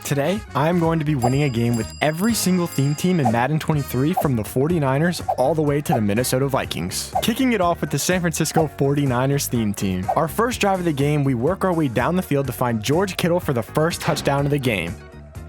Today, I'm going to be winning a game with every single theme team in Madden 23 from the 49ers all the way to the Minnesota Vikings. Kicking it off with the San Francisco 49ers theme team. Our first drive of the game, we work our way down the field to find George Kittle for the first touchdown of the game.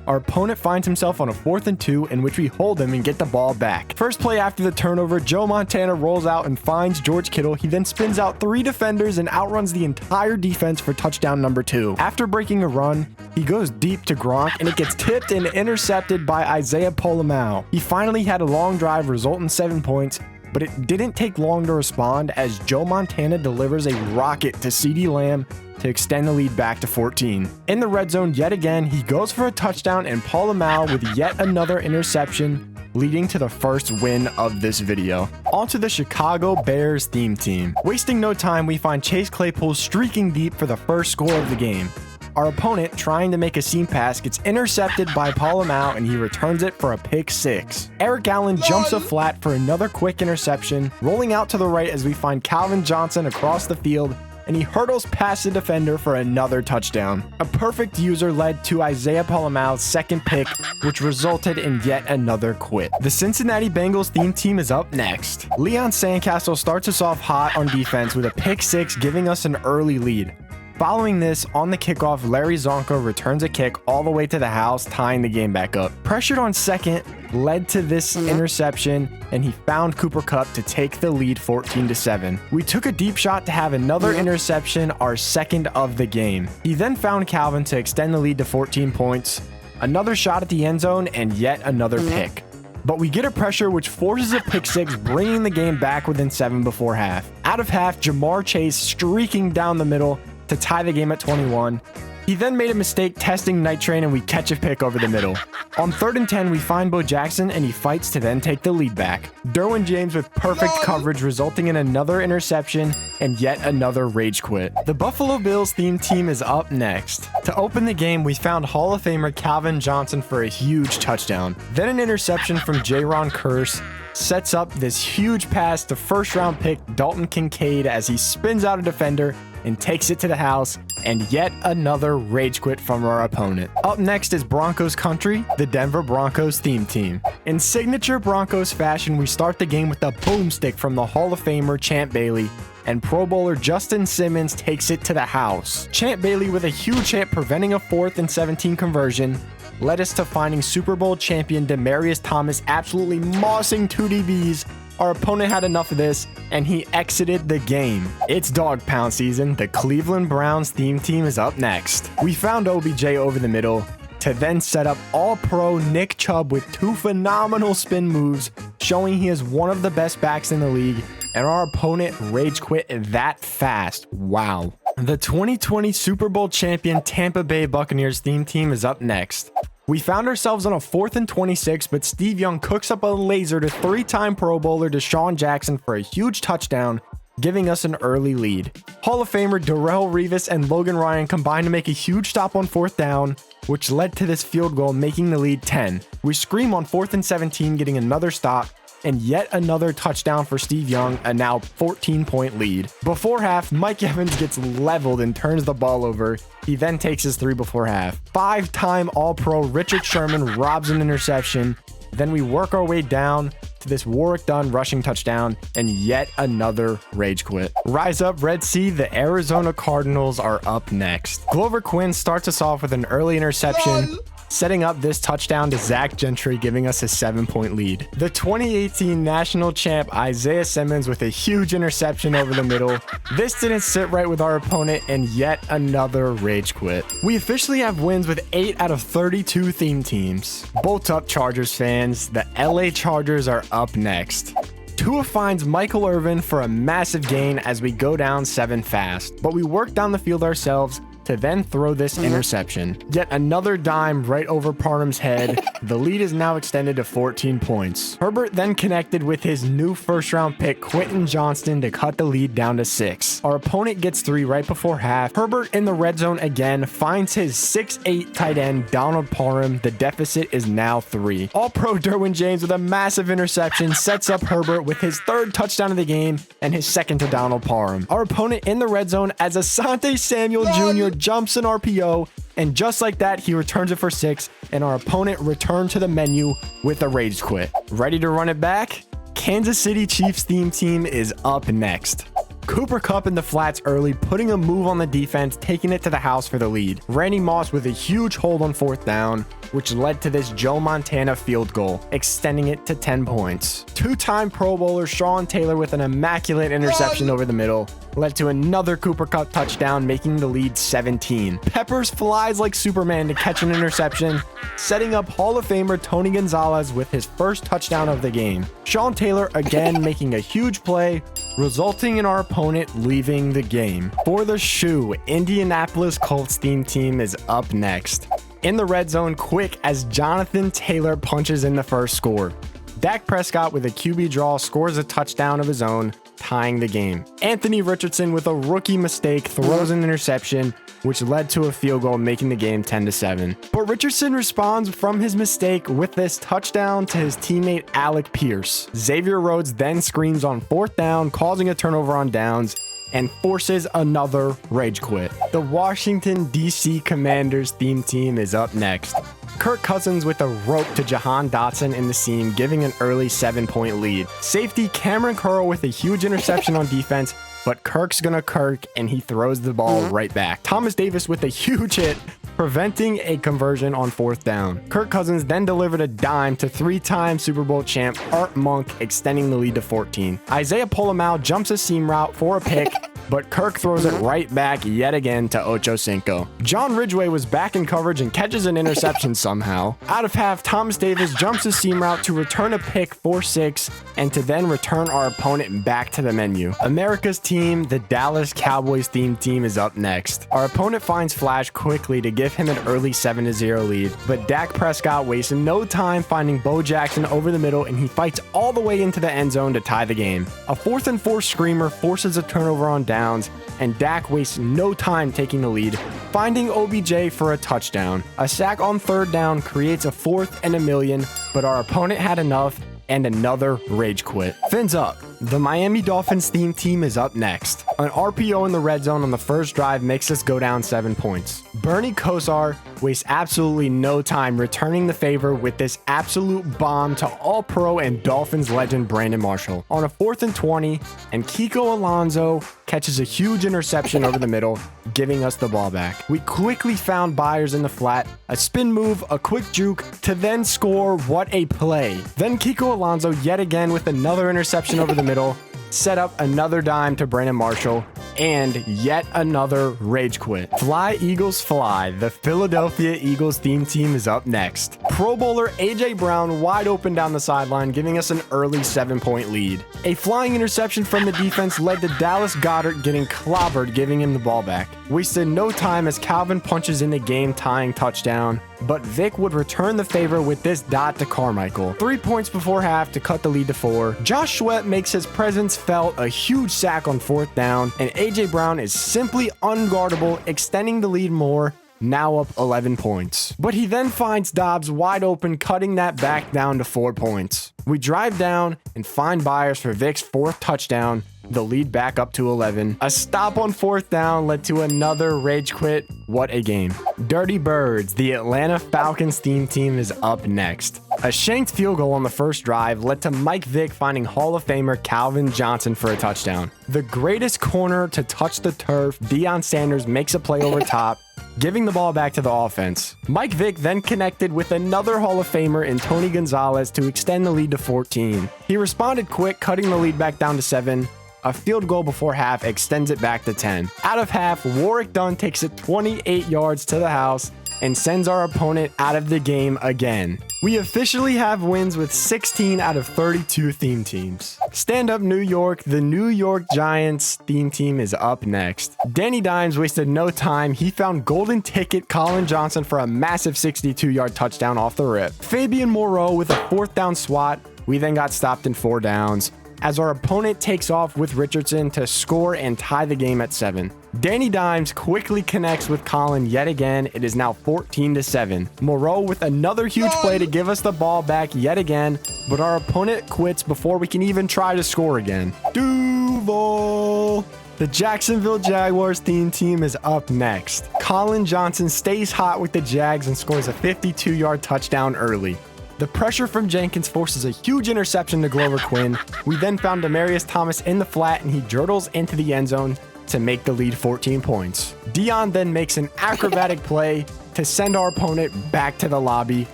Our opponent finds himself on a 4th and 2 in which we hold him and get the ball back. First play after the turnover, Joe Montana rolls out and finds George Kittle. He then spins out 3 defenders and outruns the entire defense for touchdown number 2. After breaking a run, he goes deep to Gronk and it gets tipped and intercepted by Isaiah Polamau. He finally had a long drive resulting in 7 points, but it didn't take long to respond as Joe Montana delivers a rocket to CeeDee Lamb to extend the lead back to 14. In the red zone yet again, he goes for a touchdown and Polamau with yet another interception, leading to the first win of this video. On to the Chicago Bears theme team. Wasting no time, we find Chase Claypool streaking deep for the first score of the game. Our opponent, trying to make a seam pass, gets intercepted by Polamau and he returns it for a pick 6. Eric Allen jumps a flat for another quick interception, rolling out to the right as we find Calvin Johnson across the field and he hurdles past the defender for another touchdown. A perfect user led to Isaiah Polamau's second pick, which resulted in yet another quit. The Cincinnati Bengals theme team is up next. Leon Sandcastle starts us off hot on defense with a pick 6, giving us an early lead. Following this, on the kickoff, Larry Zonko returns a kick all the way to the house, tying the game back up. Pressured on second led to this interception, and he found Cooper Kupp to take the lead 14-7. We took a deep shot to have another interception, our second of the game. He then found Calvin to extend the lead to 14 points, another shot at the end zone, and yet another pick. But we get a pressure which forces a pick 6, bringing the game back within 7 before half. Out of half, Jamar Chase streaking down the middle to tie the game at 21. He then made a mistake testing Night Train and we catch a pick over the middle. On 3rd and 10, we find Bo Jackson and he fights to then take the lead back. Derwin James with perfect coverage resulting in another interception and yet another rage quit. The Buffalo Bills theme team is up next. To open the game, we found Hall of Famer Calvin Johnson for a huge touchdown. Then an interception from Jaron Kearse sets up this huge pass to first round pick Dalton Kincaid as he spins out a defender and takes it to the house, and yet another rage quit from our opponent. Up next is Broncos country, the Denver Broncos theme team. In signature Broncos fashion, we start the game with a boomstick from the Hall of Famer Champ Bailey, and Pro Bowler Justin Simmons takes it to the house. Champ Bailey with a huge hit preventing a 4th and 17 conversion led us to finding Super Bowl champion Demaryius Thomas absolutely mossing 2 DBs. Our opponent had enough of this, and he exited the game. It's dog pound season. The Cleveland Browns theme team is up next. We found OBJ over the middle to then set up All-Pro Nick Chubb with 2 phenomenal spin moves, showing he is one of the best backs in the league, and our opponent rage quit that fast. Wow. The 2020 Super Bowl champion Tampa Bay Buccaneers theme team is up next. We found ourselves on a 4th and 26, but Steve Young cooks up a laser to 3-time Pro Bowler Deshaun Jackson for a huge touchdown, giving us an early lead. Hall of Famer Darrelle Revis and Logan Ryan combined to make a huge stop on 4th down, which led to this field goal, making the lead 10. We scream on 4th and 17, getting another stop, and yet another touchdown for Steve Young, a now 14-point lead. Before half, Mike Evans gets leveled and turns the ball over. He then takes his 3 before half. 5-time All-Pro Richard Sherman robs an interception. Then we work our way down to this Warwick Dunn rushing touchdown and yet another rage quit. Rise up, Red Sea. The Arizona Cardinals are up next. Glover Quinn starts us off with an early interception, setting up this touchdown to Zach Gentry, giving us a 7-point lead. The 2018 national champ Isaiah Simmons with a huge interception over the middle. This didn't sit right with our opponent and yet another rage quit. We officially have wins with 8 out of 32 theme teams. Bolt up, Chargers fans. The LA Chargers are up next. Tua finds Michael Irvin for a massive gain as we go down 7 fast, but we work down the field ourselves to then throw this interception. Yet another dime right over Parham's head. The lead is now extended to 14 points. Herbert then connected with his new first-round pick, Quentin Johnston, to cut the lead down to 6. Our opponent gets 3 right before half. Herbert in the red zone again finds his 6'8 tight end, Donald Parham. The deficit is now 3. All-Pro Derwin James with a massive interception sets up Herbert with his 3rd touchdown of the game and his 2nd to Donald Parham. Our opponent in the red zone as Asante Samuel Jr. jumps an RPO And just like that, he returns it for 6, and our opponent returned to the menu with a rage quit. Ready to run it back? Kansas City Chiefs theme team is up next. Cooper Kupp in the flats early, putting a move on the defense, taking it to the house for the lead. Randy Moss with a huge hold on 4th down, which led to this Joe Montana field goal, extending it to 10 points. Two-time Pro Bowler Sean Taylor with an immaculate interception over the middle led to another Cooper Kupp touchdown, making the lead 17. Peppers flies like Superman to catch an interception, setting up Hall of Famer Tony Gonzalez with his first touchdown of the game. Sean Taylor again making a huge play, resulting in our opponent leaving the game. For the shoe, Indianapolis Colts theme team is up next. In the red zone quick as Jonathan Taylor punches in the first score. Dak Prescott with a QB draw scores a touchdown of his own, tying the game. Anthony Richardson with a rookie mistake throws an interception, which led to a field goal, making the game 10-7. But Richardson responds from his mistake with this touchdown to his teammate Alec Pierce. Xavier Rhodes then screams on 4th down, causing a turnover on downs, and forces another rage quit. The Washington, D.C. Commanders theme team is up next. Kirk Cousins with a rope to Jahan Dotson in the seam, giving an early 7-point lead. Safety Cameron Curl with a huge interception on defense, but Kirk's gonna Kirk, and he throws the ball right back. Thomas Davis with a huge hit, preventing a conversion on 4th down. Kirk Cousins then delivered a dime to 3-time Super Bowl champ Art Monk, extending the lead to 14. Isaiah Polamau jumps a seam route for a pick, but Kirk throws it right back yet again to Ocho Cinco. John Ridgway was back in coverage and catches an interception somehow. Out of half, Thomas Davis jumps a seam route to return a pick for 6 and to then return our opponent back to the menu. America's team, the Dallas Cowboys theme team, is up next. Our opponent finds Flash quickly to give him an early 7-0 lead, but Dak Prescott wastes no time finding Bo Jackson over the middle, and he fights all the way into the end zone to tie the game. A 4th and 4 screamer forces a turnover on downs, and Dak wastes no time taking the lead, finding OBJ for a touchdown. A sack on 3rd down creates a 4th and a million, but our opponent had enough, and another rage quit. Fins up. The Miami Dolphins theme team is up next. An RPO in the red zone on the first drive makes us go down 7 points. Bernie Kosar wastes absolutely no time returning the favor with this absolute bomb to All-Pro and Dolphins legend Brandon Marshall. On a 4th and 20, and Kiko Alonso catches a huge interception over the middle, giving us the ball back. We quickly found Byers in the flat, a spin move, a quick juke, to then score. What a play. Then Kiko Alonso yet again with another interception over the middle, set up another dime to Brandon Marshall, and yet another rage quit. Fly Eagles fly. The Philadelphia Eagles theme team is up next. Pro Bowler AJ Brown wide open down the sideline, giving us an early 7-point lead. A flying interception from the defense led to Dallas Goedert getting clobbered, giving him the ball back. Wasted no time as Calvin punches in the game-tying touchdown, but Vic would return the favor with this dot to Carmichael. 3 points before half to cut the lead to 4. Josh Sweat makes his presence felt, a huge sack on 4th down, and AJ Brown is simply unguardable, extending the lead more, now up 11 points. But he then finds Dobbs wide open, cutting that back down to 4 points. We drive down and find Byers for Vic's 4th touchdown, the lead back up to 11. A stop on 4th down led to another rage quit. What a game. Dirty Birds, the Atlanta Falcons theme team, is up next. A shanked field goal on the first drive led to Mike Vick finding Hall of Famer Calvin Johnson for a touchdown. The greatest corner to touch the turf, Deion Sanders, makes a play over top, giving the ball back to the offense. Mike Vick then connected with another Hall of Famer in Tony Gonzalez to extend the lead to 14. He responded quick, cutting the lead back down to 7. A field goal before half extends it back to 10. Out of half, Warwick Dunn takes it 28 yards to the house and sends our opponent out of the game again. We officially have wins with 16 out of 32 theme teams. Stand up New York, the New York Giants theme team is up next. Danny Dimes wasted no time. He found golden ticket Colin Johnson for a massive 62-yard touchdown off the rip. Fabian Moreau with a 4th down swat. We then got stopped in 4 downs, as our opponent takes off with Richardson to score and tie the game at 7. Danny Dimes quickly connects with Colin yet again. It is now 14-7. Moreau with another huge play to give us the ball back yet again, but our opponent quits before we can even try to score again. Duval! The Jacksonville Jaguars theme team is up next. Colin Johnson stays hot with the Jags and scores a 52-yard touchdown early. The pressure from Jenkins forces a huge interception to Glover Quinn. We then found Demaryius Thomas in the flat and he durdles into the end zone to make the lead 14 points. Dion then makes an acrobatic play to send our opponent back to the lobby.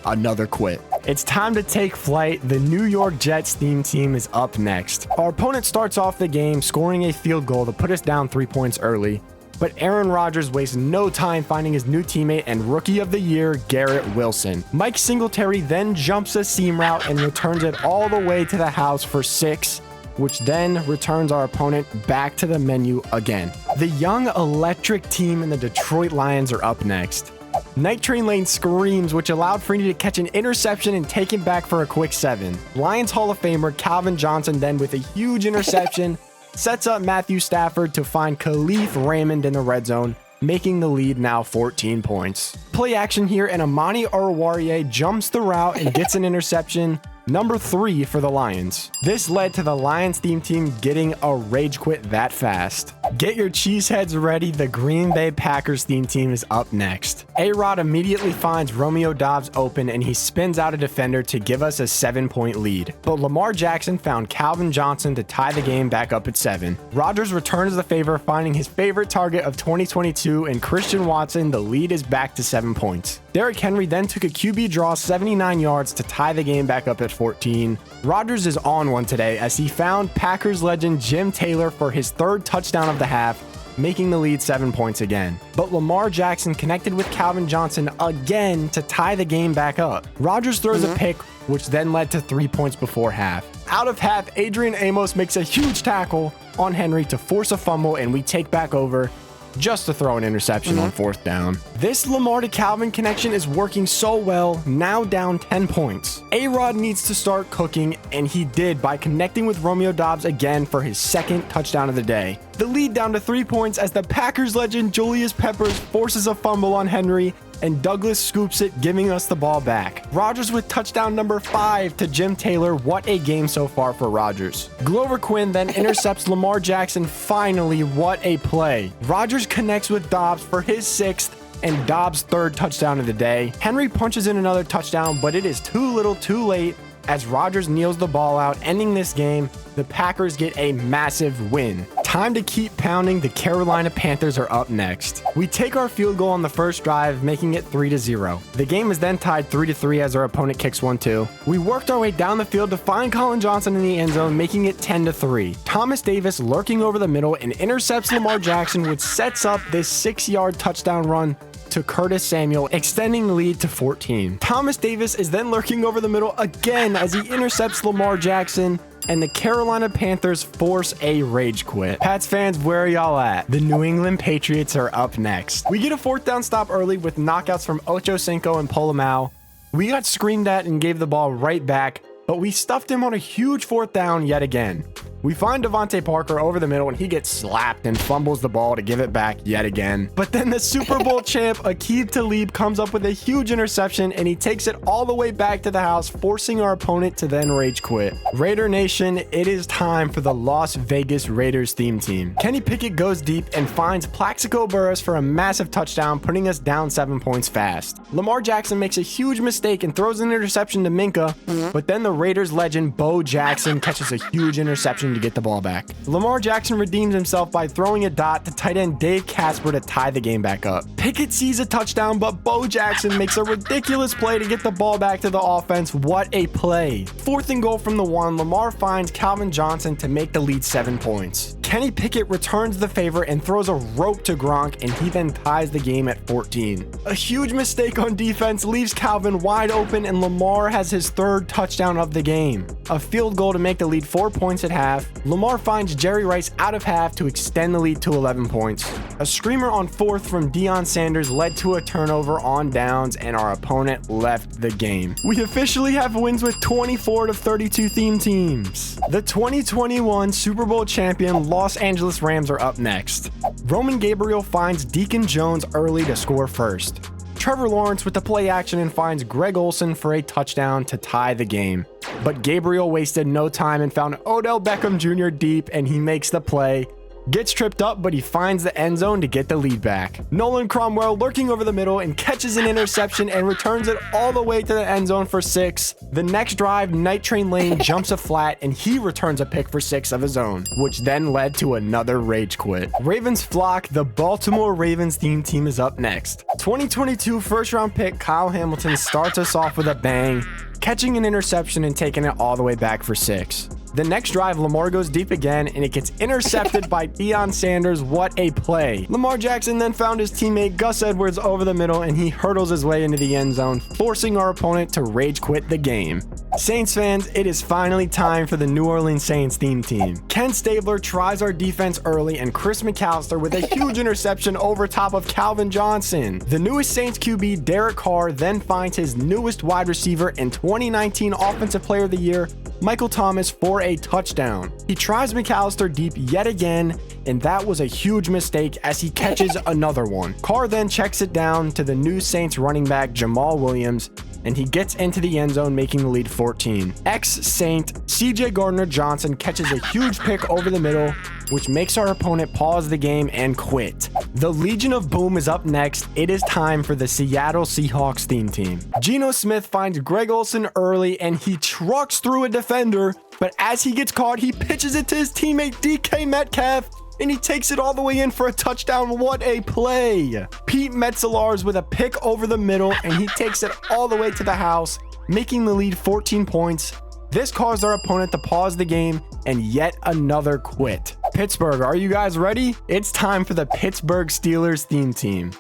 Another quit. It's time to take flight. The New York Jets theme team is up next. Our opponent starts off the game scoring a field goal to put us down 3 points early. But Aaron Rodgers wastes no time finding his new teammate and Rookie of the Year, Garrett Wilson. Mike Singletary then jumps a seam route and returns it all the way to the house for 6, which then returns our opponent back to the menu again. The young electric team and the Detroit Lions are up next. Night Train Lane screams, which allowed Freeney to catch an interception and take him back for a quick 7. Lions Hall of Famer Calvin Johnson then with a huge interception sets up Matthew Stafford to find Khalif Raymond in the red zone, making the lead now 14 points. Play action here and Amani Oruwariye jumps the route and gets an interception, number 3 for the Lions. This led to the Lions theme team getting a rage quit that fast. Get your cheeseheads ready, the Green Bay Packers theme team is up next. A-Rod immediately finds Romeo Doubs open and he spins out a defender to give us a 7-point lead. But Lamar Jackson found Calvin Johnson to tie the game back up at 7. Rodgers returns the favor, finding his favorite target of 2022 and Christian Watson. The lead is back to 7 points. Derrick Henry then took a QB draw 79 yards to tie the game back up at 14. Rodgers is on one today as he found Packers legend Jim Taylor for his 3rd touchdown of the half, making the lead 7 points again. But Lamar Jackson connected with Calvin Johnson again to tie the game back up. Rodgers throws a pick, which then led to 3 points before half. Out of half, Adrian Amos makes a huge tackle on Henry to force a fumble, and we take back over just to throw an interception on 4th down. This Lamar to Calvin connection is working so well, now down 10 points. A-Rod needs to start cooking, and he did by connecting with Romeo Doubs again for his 2nd touchdown of the day. The lead down to 3 points as the Packers legend Julius Peppers forces a fumble on Henry, and Douglas scoops it, giving us the ball back. Rodgers with touchdown number 5 to Jim Taylor. What a game so far for Rodgers. Glover Quinn then intercepts Lamar Jackson. Finally, what a play. Rodgers connects with Doubs for his 6th and Dobbs' 3rd touchdown of the day. Henry punches in another touchdown, but it is too little too late as Rodgers kneels the ball out, ending this game. The Packers get a massive win. Time to keep pounding. The Carolina Panthers are up next. We take our field goal on the first drive, making it 3-0. The game is then tied 3-3 as our opponent kicks 1-2. We worked our way down the field to find Colin Johnson in the end zone, making it 10-3. Thomas Davis lurking over the middle and intercepts Lamar Jackson, which sets up this 6-yard touchdown run to Curtis Samuel, extending the lead to 14. Thomas Davis is then lurking over the middle again as he intercepts Lamar Jackson, and the Carolina Panthers force a rage quit. Pats fans, where are y'all at? The New England Patriots are up next. We get a 4th down stop early with knockouts from Ocho Cinco and Polamalu. We got screamed at and gave the ball right back, but we stuffed him on a huge 4th down yet again. We find Devontae Parker over the middle and he gets slapped and fumbles the ball to give it back yet again. But then the Super Bowl champ Aqib Talib comes up with a huge interception and he takes it all the way back to the house, forcing our opponent to then rage quit. Raider Nation, it is time for the Las Vegas Raiders theme team. Kenny Pickett goes deep and finds Plaxico Burress for a massive touchdown, putting us down 7 points fast. Lamar Jackson makes a huge mistake and throws an interception to Minka, but then the Raiders legend Bo Jackson catches a huge interception to get the ball back. Lamar Jackson redeems himself by throwing a dot to tight end Dave Casper to tie the game back up. Pickett sees a touchdown, but Bo Jackson makes a ridiculous play to get the ball back to the offense. What a play. 4th and goal from the 1, Lamar finds Calvin Johnson to make the lead 7 points. Kenny Pickett returns the favor and throws a rope to Gronk, and he then ties the game at 14. A huge mistake on defense leaves Calvin wide open, and Lamar has his 3rd touchdown of the game. A field goal to make the lead 4 points at half. Lamar finds Jerry Rice out of half to extend the lead to 11 points. A screamer on 4th from Deion Sanders led to a turnover on downs, and our opponent left the game. We officially have wins with 24 to 32 theme teams. The 2021 Super Bowl champion Los Angeles Rams are up next. Roman Gabriel finds Deacon Jones early to score first. Trevor Lawrence with the play action and finds Greg Olsen for a touchdown to tie the game. But Gabriel wasted no time and found Odell Beckham Jr. deep, and he makes the play Gets tripped up, but he finds the end zone to get the lead back. Nolan Cromwell lurking over the middle and catches an interception and returns it all the way to the end zone for 6. The next drive, Night Train Lane jumps a flat and he returns a pick for 6 of his own, which then led to another rage quit. Ravens flock, the Baltimore Ravens theme team is up next. 2022 first round pick Kyle Hamilton starts us off with a bang, catching an interception and taking it all the way back for 6. The next drive, Lamar goes deep again, and it gets intercepted by Deion Sanders. What a play. Lamar Jackson then found his teammate Gus Edwards over the middle, and he hurdles his way into the end zone, forcing our opponent to rage quit the game. Saints fans, it is finally time for the New Orleans Saints theme team. Ken Stabler tries our defense early, and Chris McAllister with a huge interception over top of Calvin Johnson. The newest Saints QB, Derek Carr, then finds his newest wide receiver and 2019 Offensive Player of the Year, Michael Thomas, for a touchdown. He tries McAllister deep yet again, and that was a huge mistake as he catches another one. Carr then checks it down to the new Saints running back Jamal Williams, and he gets into the end zone, making the lead 14. Ex-Saint CJ Gardner-Johnson catches a huge pick over the middle, which makes our opponent pause the game and quit. The Legion of Boom is up next. It is time for the Seattle Seahawks theme team. Geno Smith finds Greg Olsen early and he trucks through a defender, but as he gets caught, he pitches it to his teammate DK Metcalf, and he takes it all the way in for a touchdown. What a play. Pete Metzelaars with a pick over the middle, and he takes it all the way to the house, making the lead 14 points. This caused our opponent to pause the game and yet another quit. Pittsburgh, are you guys ready? It's time for the Pittsburgh Steelers theme team.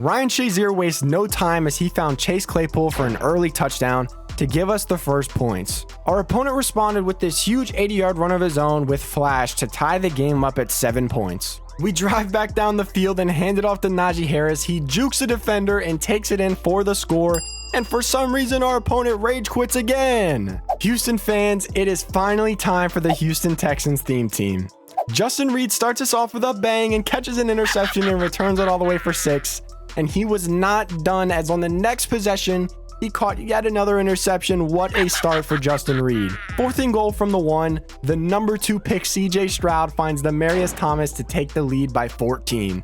Ryan Shazier wastes no time as he found Chase Claypool for an early touchdown to give us the first points. Our opponent responded with this huge 80-yard run of his own with flash to tie the game up at 7 points. We drive back down the field and hand it off to Najee Harris. He jukes a defender and takes it in for the score. And for some reason, our opponent rage quits again. Houston fans, it is finally time for the Houston Texans theme team. Justin Reed starts us off with a bang and catches an interception and returns it all the way for 6. And he was not done, as on the next possession, he caught yet another interception. What a start for Justin Reed. 4th and goal from the 1. The number 2 pick CJ Stroud finds Demaryius Thomas to take the lead by 14.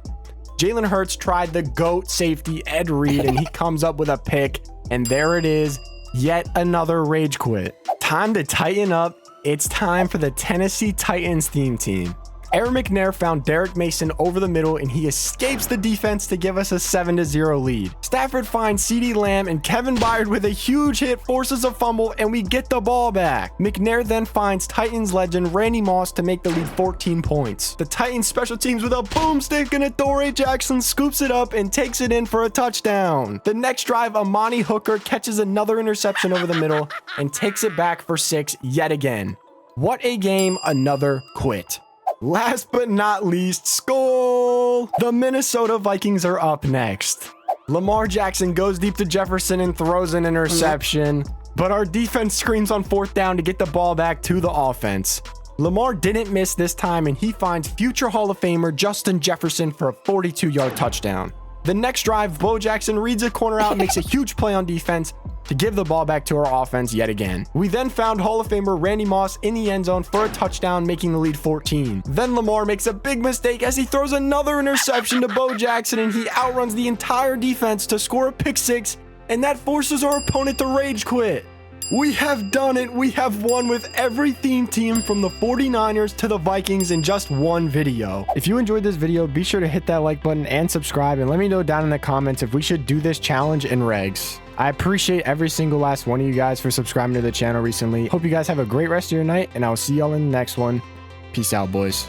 Jalen Hurts tried the GOAT safety Ed Reed, and he comes up with a pick. And there it is, yet another rage quit. Time to tighten up. It's time for the Tennessee Titans theme team. Aaron McNair found Derek Mason over the middle, and he escapes the defense to give us a 7-0 lead. Stafford finds CeeDee Lamb, and Kevin Byard with a huge hit forces a fumble, and we get the ball back. McNair then finds Titans legend Randy Moss to make the lead 14 points. The Titans special teams with a boomstick, and Adoree Jackson scoops it up and takes it in for a touchdown. The next drive, Amani Hooker catches another interception over the middle and takes it back for 6 yet again. What a game, another quit. Last but not least, Skol! The Minnesota Vikings are up next. Lamar Jackson goes deep to Jefferson and throws an interception, but our defense screams on 4th down to get the ball back to the offense. Lamar didn't miss this time, and he finds future Hall of Famer Justin Jefferson for a 42-yard touchdown. The next drive, Bo Jackson reads a corner out and makes a huge play on defense to give the ball back to our offense yet again. We then found Hall of Famer Randy Moss in the end zone for a touchdown, making the lead 14. Then Lamar makes a big mistake as he throws another interception to Bo Jackson, and he outruns the entire defense to score a pick 6, and that forces our opponent to rage quit. We have done it. We have won with every theme team from the 49ers to the Vikings in just one video. If you enjoyed this video, be sure to hit that like button and subscribe, and let me know down in the comments if we should do this challenge in regs. I appreciate every single last one of you guys for subscribing to the channel recently. Hope you guys have a great rest of your night, and I'll see y'all in the next one. Peace out, boys.